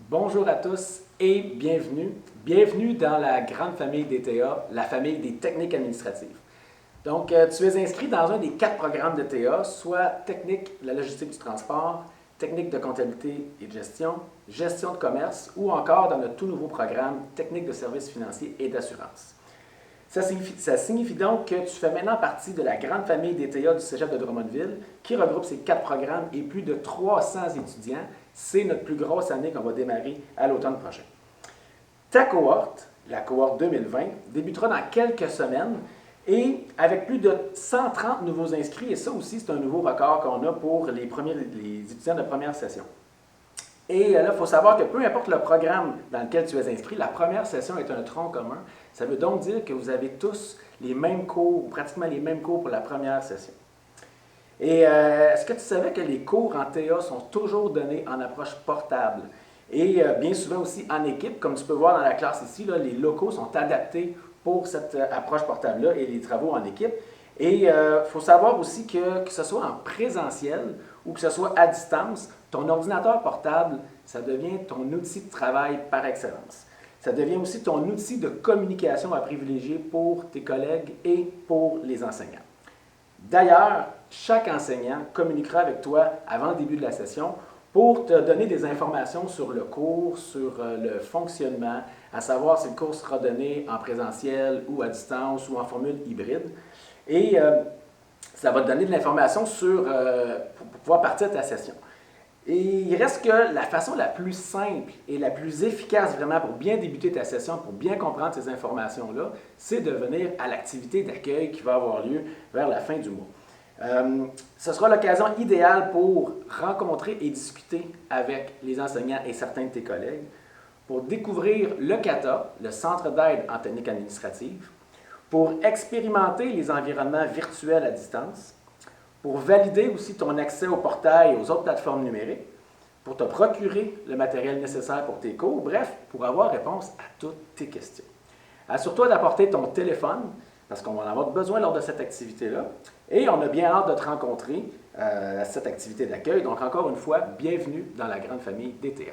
Bonjour à tous et bienvenue. Bienvenue dans la grande famille d'ETA, la famille des techniques administratives. Donc, tu es inscrit dans un des 4 programmes de TA, soit technique de la logistique du transport, technique de comptabilité et de gestion, gestion de commerce ou encore dans notre tout nouveau programme, technique de services financiers et d'assurance. Ça signifie donc que tu fais maintenant partie de la grande famille d'ETA du Cégep de Drummondville qui regroupe ces 4 programmes et plus de 300 étudiants. C'est notre plus grosse année qu'on va démarrer à l'automne prochain. Ta cohorte, la cohorte 2020, débutera dans quelques semaines et avec plus de 130 nouveaux inscrits, et ça aussi c'est un nouveau record qu'on a pour les étudiants de première session. Et là, il faut savoir que peu importe le programme dans lequel tu es inscrit, la première session est un tronc commun. Ça veut donc dire que vous avez tous les mêmes cours, ou pratiquement les mêmes cours pour la première session. Et est-ce que tu savais que les cours en TA sont toujours donnés en approche portable? Et bien souvent aussi en équipe, comme tu peux voir dans la classe ici, là, les locaux sont adaptés pour cette approche portable-là et les travaux en équipe. Et il faut savoir aussi que ce soit en présentiel ou que ce soit à distance, ton ordinateur portable, ça devient ton outil de travail par excellence. Ça devient aussi ton outil de communication à privilégier pour tes collègues et pour les enseignants. D'ailleurs, chaque enseignant communiquera avec toi avant le début de la session pour te donner des informations sur le cours, sur le fonctionnement, à savoir si le cours sera donné en présentiel ou à distance ou en formule hybride. Et ça va te donner de l'information pour pouvoir partir de ta session. Et il reste que la façon la plus simple et la plus efficace vraiment pour bien débuter ta session, pour bien comprendre ces informations-là, c'est de venir à l'activité d'accueil qui va avoir lieu vers la fin du mois. Ce sera l'occasion idéale pour rencontrer et discuter avec les enseignants et certains de tes collègues, pour découvrir le CATA, le Centre d'aide en technique administrative, pour expérimenter les environnements virtuels à distance, pour valider aussi ton accès au portail et aux autres plateformes numériques, pour te procurer le matériel nécessaire pour tes cours, bref, pour avoir réponse à toutes tes questions. Assure-toi d'apporter ton téléphone, parce qu'on va en avoir besoin lors de cette activité-là, et on a bien hâte de te rencontrer à cette activité d'accueil. Donc encore une fois, bienvenue dans la grande famille d'ETA.